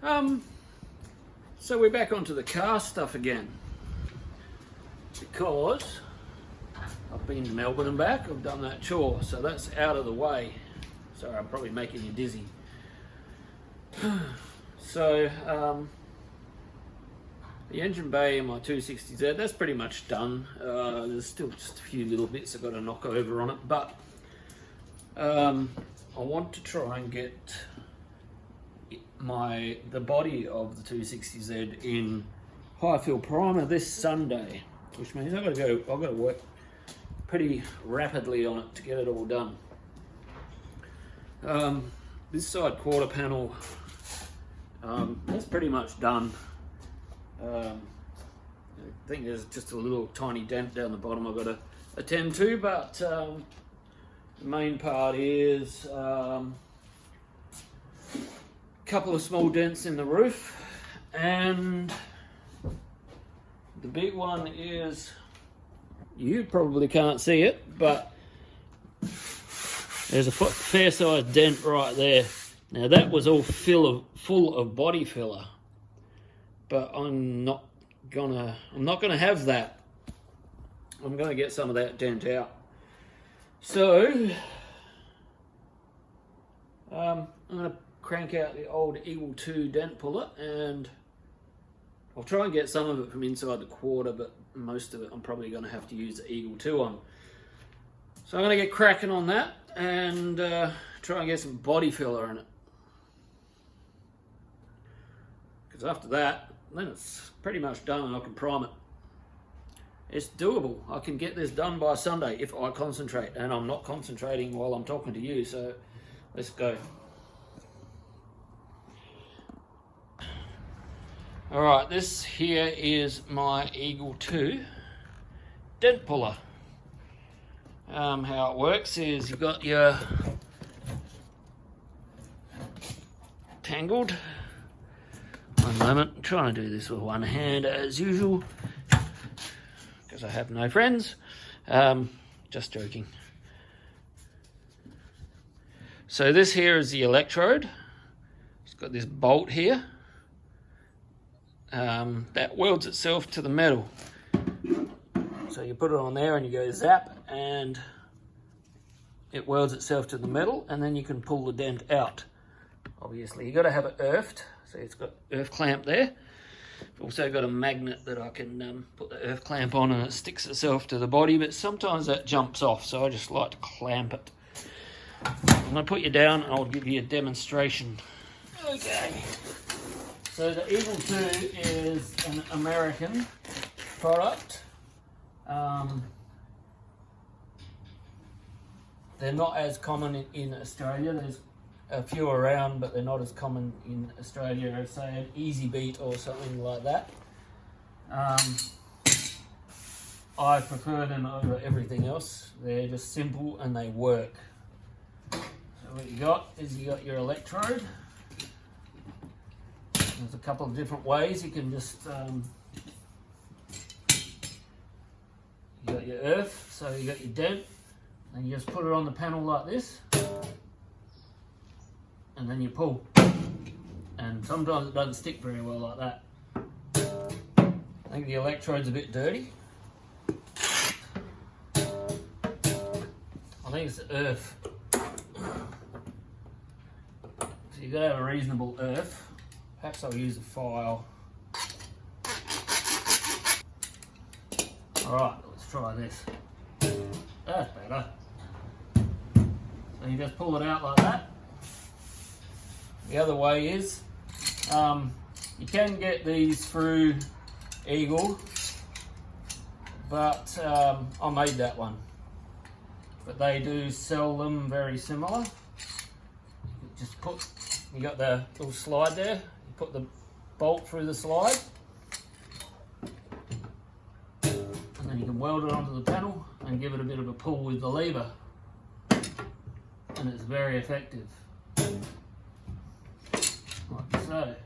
So we're back onto the car stuff again, because I've been to Melbourne and back. I've done that chore, so that's out of the way. Sorry, I'm probably making you dizzy. So the engine bay in my 260Z, that's pretty much done. There's still just a few little bits I've got to knock over on it, but I want to try and get the body of the 260Z in high fill primer this Sunday, which means I've got to work pretty rapidly on it to get it all done. This side quarter panel, that's pretty much done. I think there's just a little tiny dent down the bottom I've got to attend to, but the main part is a couple of small dents in the roof, and the big one is, you probably can't see it, but there's a fair sized dent right there. Now that was all full of body filler, but I'm not gonna have that. I'm gonna get some of that dent out. So I'm gonna crank out the old Eagle 2 dent puller, and I'll try and get some of it from inside the quarter, but most of it I'm probably going to have to use the Eagle 2 on. So I'm going to get cracking on that and try and get some body filler in it. Because after that, then it's pretty much done and I can prime it. It's doable. I can get this done by Sunday if I concentrate, and I'm not concentrating while I'm talking to you, so let's go. Alright, this here is my Eagle 2 dent puller. How it works is you've got your tangled. One moment, I'm trying to do this with one hand as usual, because I have no friends. Just joking. So this here is the electrode. It's got this bolt here. That welds itself to the metal. So you put it on there and you go zap, and it welds itself to the metal, and then you can pull the dent out. Obviously you've got to have it earthed, so it's got earth clamp there. I've also got a magnet that I can put the earth clamp on, and it sticks itself to the body, but sometimes that jumps off, so I just like to clamp it. I'm going to put you down and I'll give you a demonstration. Okay. So the Eagle 2 is an American product. They're not as common in Australia. There's a few around, but they're not as common in Australia as, say, an Easy Beat or something like that. I prefer them over everything else. They're just simple and they work. So what you got is you got your electrode. There's a couple of different ways you can just, you got your earth, so you got your dent, and you just put it on the panel like this, and then you pull. And sometimes it doesn't stick very well like that. I think the electrode's a bit dirty. I think it's the earth. So you've got to have a reasonable earth. Perhaps I'll use a file. Alright, let's try this. That's better. So you just pull it out like that. The other way is, you can get these through Eagle, but I made that one. But they do sell them very similar. You got the little slide there. Put the bolt through the slide, and then you can weld it onto the panel and give it a bit of a pull with the lever, and it's very effective, like so.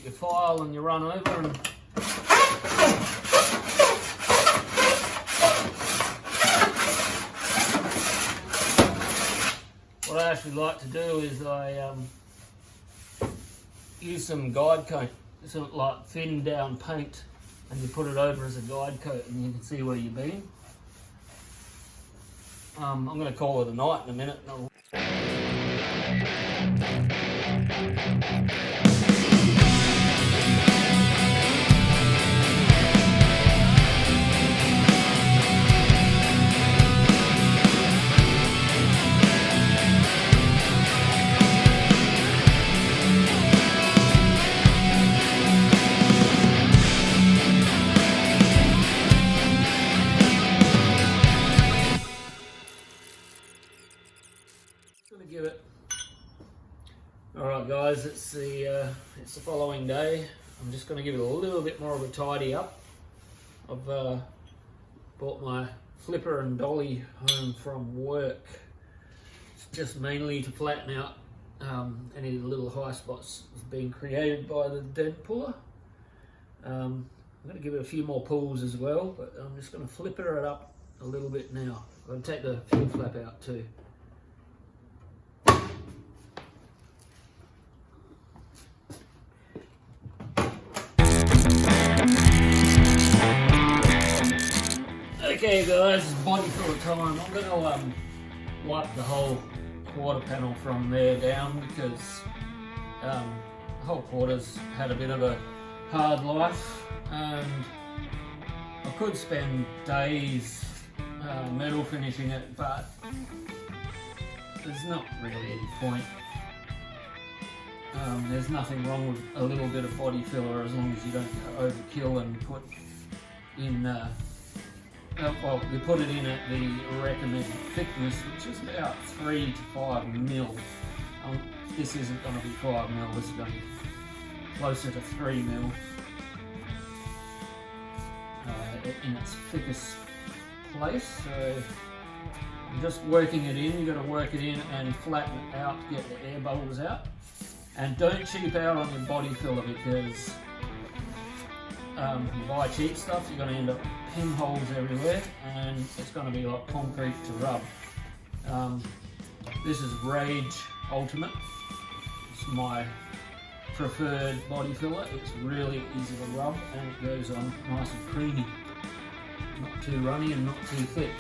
get your file and you run over and what I actually like to do is I use some guide coat, sort of like thin down paint, and you put it over as a guide coat and you can see where you've been. I'm going to call it a night in a minute. Give it. All right, guys, it's the following day. I'm just going to give it a little bit more of a tidy up. I've brought my flipper and dolly home from work. It's just mainly to flatten out any of the little high spots that's been created by the dent puller. I'm going to give it a few more pulls as well, but I'm just going to flipper it up a little bit now. I'm going to take the fuel flap out too. Okay guys, it's body filler time. I'm going to wipe the whole quarter panel from there down because the whole quarter's had a bit of a hard life, and I could spend days metal finishing it, but there's not really any point. There's nothing wrong with a little bit of body filler as long as you don't go overkill and put in well, we put it in at the recommended thickness, which is about 3 to 5 mil. This isn't going to be 5 mil, this is going to be closer to 3 mil in its thickest place. So I'm just working it in. You've got to work it in and flatten it out to get the air bubbles out. And don't cheap out on your body filler, because you buy cheap stuff, you're going to end up pinholes everywhere, and it's going to be like concrete to rub. This is Rage Ultimate. It's my preferred body filler. It's really easy to rub and it goes on nice and creamy. Not too runny and not too thick.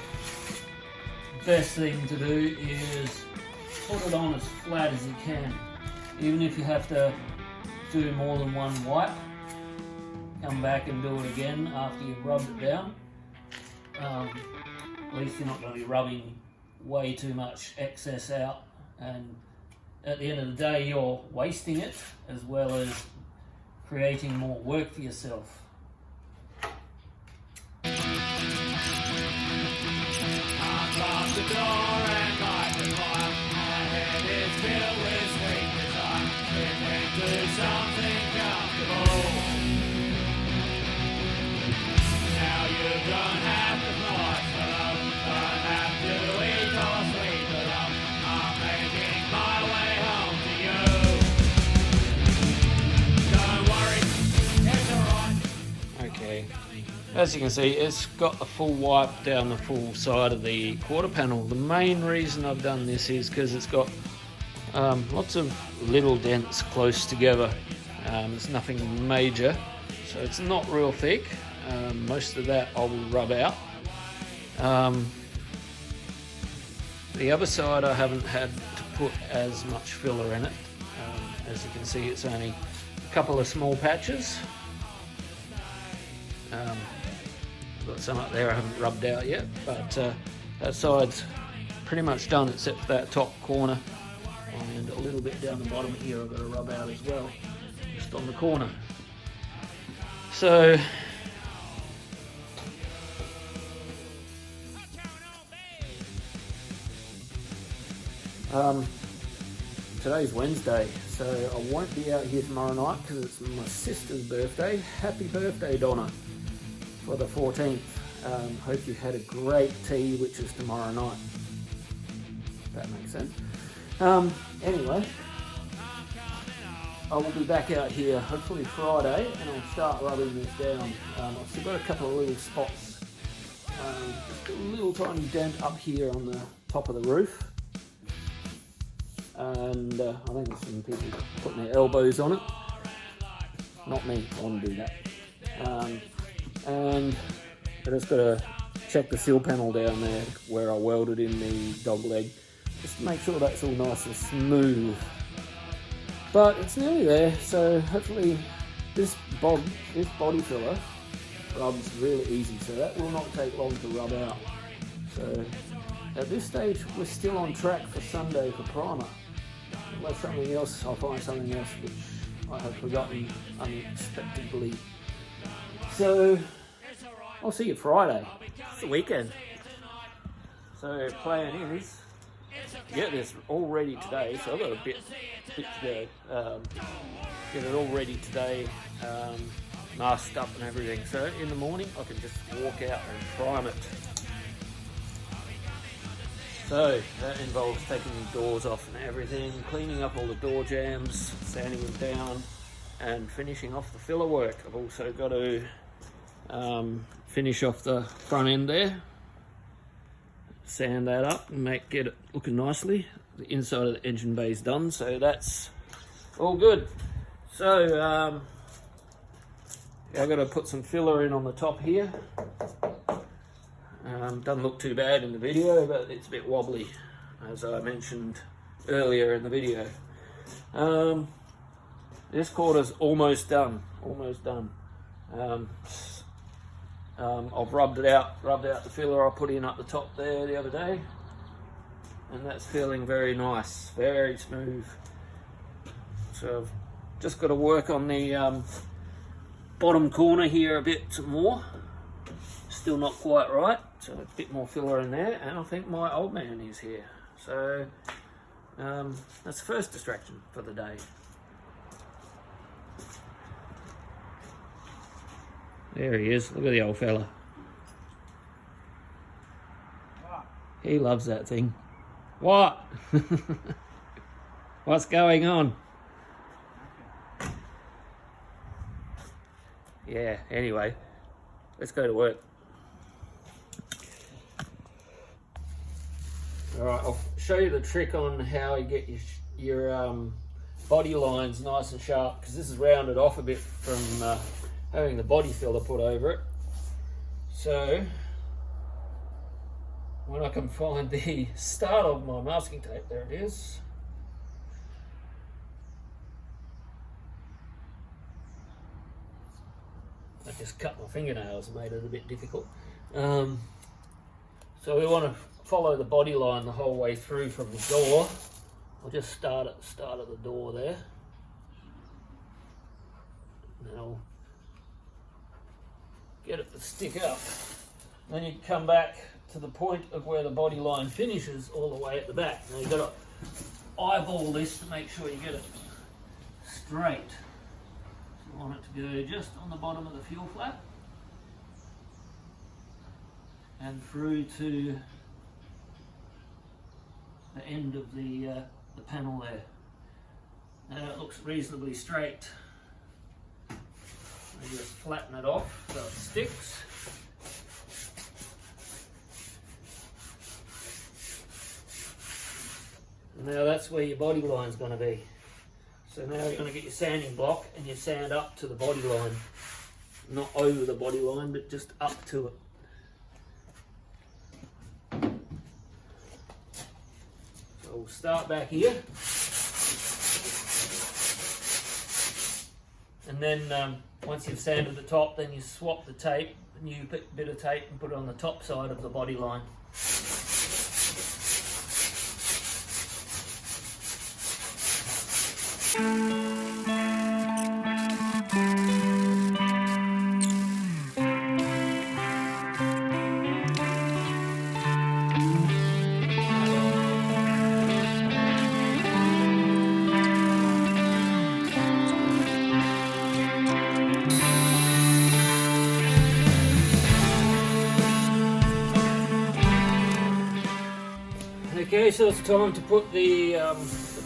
Best thing to do is put it on as flat as you can. Even if you have to do more than one wipe, come back and do it again after you've rubbed it down. At least you're not going to be rubbing way too much excess out, and at the end of the day you're wasting it as well as creating more work for yourself. As you can see, it's got a full wipe down the full side of the quarter panel. The main reason I've done this is because it's got lots of little dents close together. It's nothing major, so it's not real thick. Most of that I will rub out. The other side I haven't had to put as much filler in it. As you can see, it's only a couple of small patches. Got some up there I haven't rubbed out yet, but that side's pretty much done except for that top corner, and a little bit down the bottom here I've got to rub out as well, just on the corner. So today's Wednesday, so I won't be out here tomorrow night because it's my sister's birthday. Happy birthday, Donna, for the 14th. Hope you had a great tea, which is tomorrow night. If that makes sense. Anyway, I will be back out here hopefully Friday, and I'll start rubbing this down. I've still got a couple of little spots, just a little tiny dent up here on the top of the roof, and I think there's some people putting their elbows on it. Not me, I want to do that. And I just got to check the sill panel down there where I welded in the dog leg, just to make sure that's all nice and smooth. But it's nearly there, so hopefully this body filler rubs really easy, so that will not take long to rub out. So at this stage we're still on track for Sunday for primer. Unless something else, I'll find something else which I have forgotten unexpectedly. So I'll see you Friday. It's the weekend. So plan is get this all ready today. So I've got a bit to go. Get it all ready today, masked up and everything. So in the morning I can just walk out and prime it. So that involves taking the doors off and everything, cleaning up all the door jambs, sanding them down, and finishing off the filler work. I've also got to finish off the front end there, sand that up and get it looking nicely. The inside of the engine bay is done, so that's all good. So I've got to put some filler in on the top here. Doesn't look too bad in the video, but it's a bit wobbly, as I mentioned earlier in the video. This quarter's almost done. I've rubbed out the filler I put in up the top there the other day, and that's feeling very nice, very smooth. So I've just got to work on the bottom corner here a bit more. Still not quite right, so a bit more filler in there, and I think my old man is here. So that's the first distraction for the day. There he is. Look at the old fella. He loves that thing. What? What's going on? Yeah, anyway, let's go to work. Alright, I'll show you the trick on how you get your body lines nice and sharp, because this is rounded off a bit from having the body filler put over it. So when I can find the start of my masking tape, there it is. I just cut my fingernails and made it a bit difficult. So we want to follow the body line the whole way through from the door. I'll just start at the start of the door there. And then I'll get it to stick up. Then you come back to the point of where the body line finishes all the way at the back. Now you've got to eyeball this to make sure you get it straight. So you want it to go just on the bottom of the fuel flap and through to the end of the panel there. Now it looks reasonably straight. I just flatten it off so it sticks. And now that's where your body line is going to be. So now you're going to get your sanding block and you sand up to the body line. Not over the body line, but just up to it. So we'll start back here. And then once you've sanded the top, then you swap the tape, a new bit of tape, and put it on the top side of the body line. Okay, so it's time to put the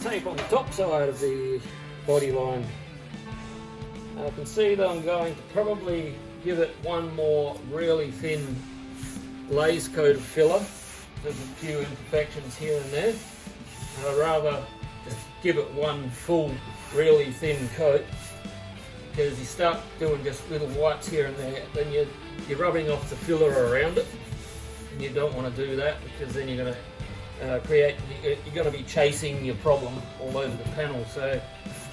tape on the top side of the body line. I can see that I'm going to probably give it one more really thin glaze coat of filler. There's a few imperfections here and there. I'd rather just give it one full, really thin coat, because you start doing just little whites here and there, then you're rubbing off the filler around it, and you don't want to do that, because then you're going to you're going to be chasing your problem all over the panel. So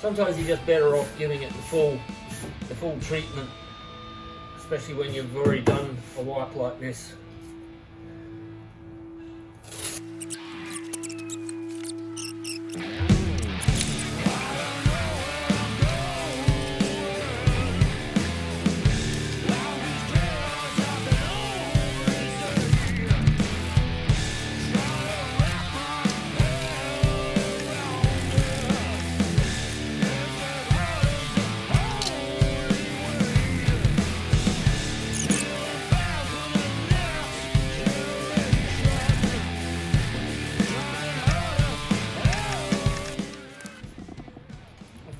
sometimes you're just better off giving it the full treatment, especially when you've already done a wipe like this.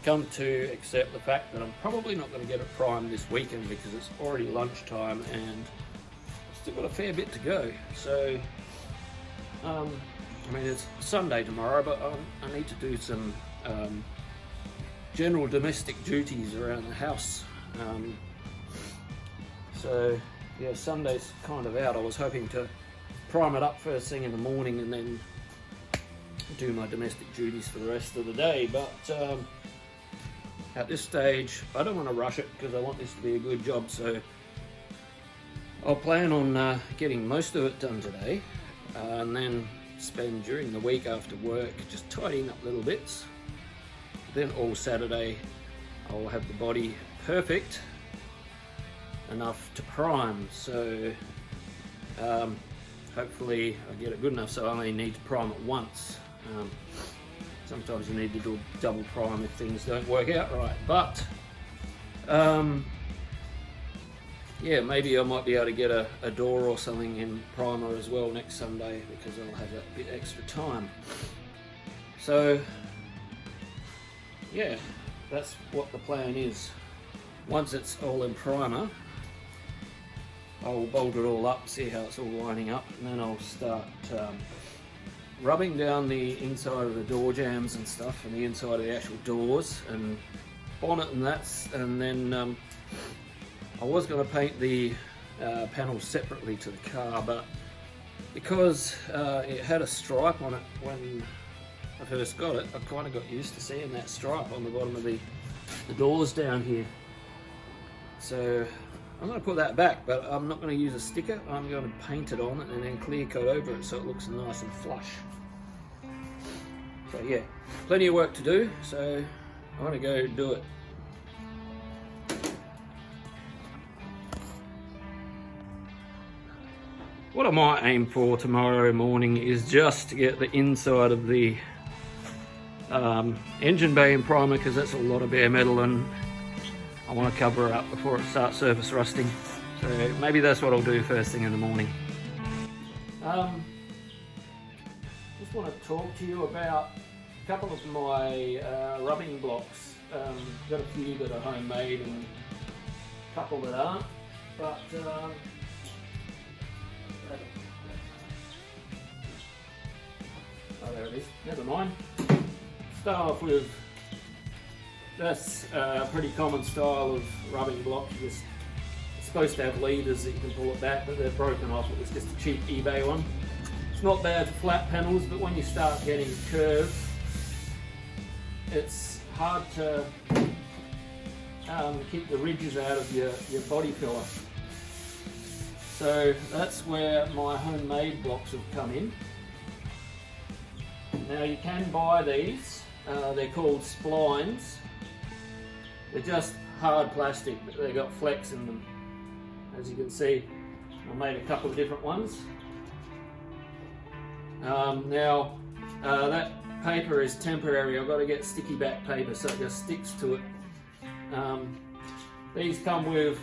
Come to accept the fact that I'm probably not going to get it primed this weekend, because it's already lunchtime and I've still got a fair bit to go. So, I mean, it's Sunday tomorrow, but I need to do some general domestic duties around the house. So, yeah, Sunday's kind of out. I was hoping to prime it up first thing in the morning and then do my domestic duties for the rest of the day, but at this stage, I don't want to rush it because I want this to be a good job, so I'll plan on getting most of it done today, and then spend during the week after work just tidying up little bits. Then all Saturday I'll have the body perfect enough to prime, so hopefully I get it good enough so I only need to prime it once. Sometimes you need to do a double prime if things don't work out right, but yeah, maybe I might be able to get a door or something in primer as well next Sunday, because I'll have that bit extra time. So yeah, that's what the plan is. Once it's all in primer, I'll bolt it all up, see how it's all lining up, and then I'll start rubbing down the inside of the door jambs and stuff, and the inside of the actual doors and bonnet and that, and then I was going to paint the panels separately to the car, but because it had a stripe on it when I first got it, I kind of got used to seeing that stripe on the bottom of the doors down here. So I'm going to put that back, but I'm not going to use a sticker. I'm going to paint it on and then clear coat over it so it looks nice and flush. So yeah, plenty of work to do, so I'm going to go do it. What I might aim for tomorrow morning is just to get the inside of the engine bay in primer, because that's a lot of bare metal and I want to cover it up before it starts surface rusting. So maybe that's what I'll do first thing in the morning. Just want to talk to you about a couple of my rubbing blocks. Got a few that are homemade and a couple that aren't, but oh, there it is, never mind. Start off with this pretty common style of rubbing block. It's supposed to have leaders that you can pull it back, but they're broken off. It was just a cheap eBay one. It's not bad for flat panels, but when you start getting curved, it's hard to keep the ridges out of your body filler. So that's where my homemade blocks have come in. Now you can buy these, they're called splines. They're just hard plastic, but they've got flex in them. As you can see, I made a couple of different ones. Now, that paper is temporary. I've got to get sticky back paper so it just sticks to it. These come with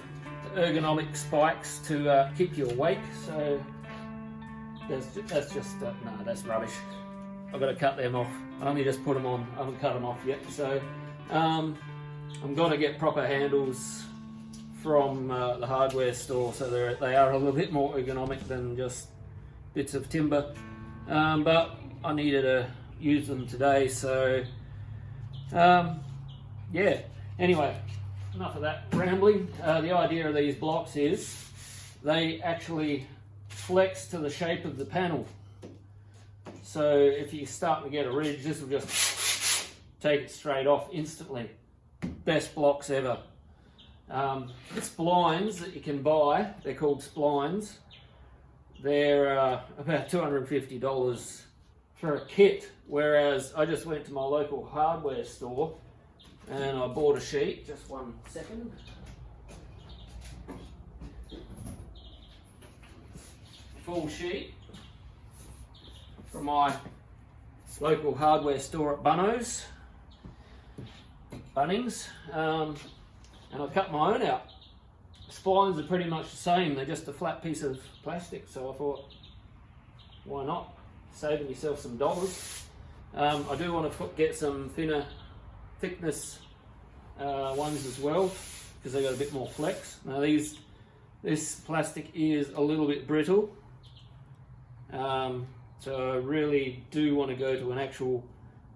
ergonomic spikes to keep you awake, so that's just, no, that's rubbish. I've got to cut them off. I only just put them on, I haven't cut them off yet, so I'm going to get proper handles from the hardware store, so they are a little bit more ergonomic than just bits of timber, but I needed to use them today, so yeah. Anyway, enough of that rambling. The idea of these blocks is they actually flex to the shape of the panel. So if you start to get a ridge, this will just take it straight off instantly. Best blocks ever. The splines that you can buy, they're called splines. They're about $250 for a kit, whereas I just went to my local hardware store and I bought a sheet. Just one second. Full sheet from my local hardware store at Bunnings, and I cut my own out. The splines are pretty much the same, they're just a flat piece of plastic, so I thought, why not? Saving yourself some dollars. I do want to get some thinner thickness ones as well, because they got a bit more flex. Now this plastic is a little bit brittle, so I really do want to go to an actual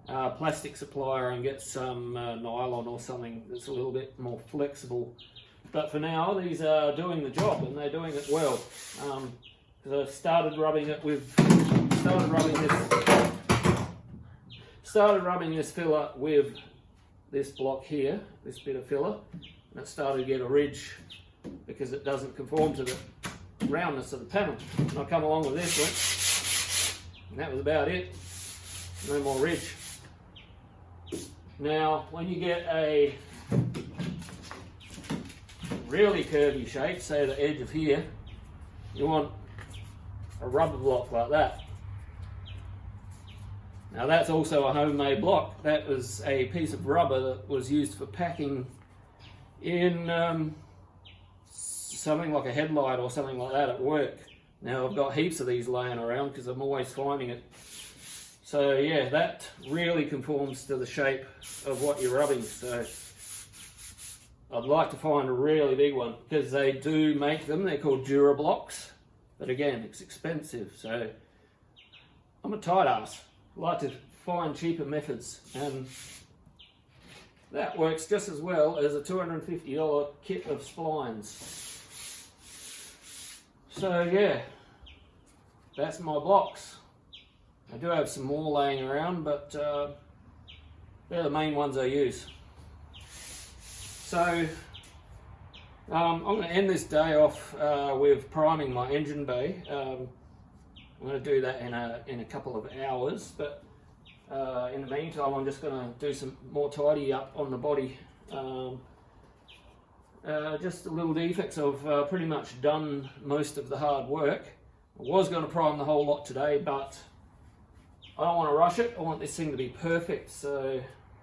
plastic supplier and get some nylon or something that's a little bit more flexible. But for now, these are doing the job, and they're doing it well. Because I started rubbing this filler with this block here, this bit of filler, and it started to get a ridge because it doesn't conform to the roundness of the panel. And I come along with this one, and that was about it. No more ridge. Now, when you get a really curvy shape, say the edge of here, you want a rubber block like that. Now that's also a homemade block. That was a piece of rubber that was used for packing in something like a headlight or something like that at work. Now I've got heaps of these laying around because I'm always finding it. So yeah, that really conforms to the shape of what you're rubbing. So I'd like to find a really big one, because they do make them. They're called Dura blocks, but again, it's expensive. So I'm a tight ass. I like to find cheaper methods, and that works just as well as a $250 kit of splines. So yeah, that's my blocks. I do have some more laying around, but they're the main ones I use. So I'm going to end this day off with priming my engine bay. I'm going to do that in a couple of hours, but in the meantime I'm just going to do some more tidy up on the body. Just the little defects. I've pretty much done most of the hard work. I was going to prime the whole lot today, but I don't want to rush it. I want this thing to be perfect, so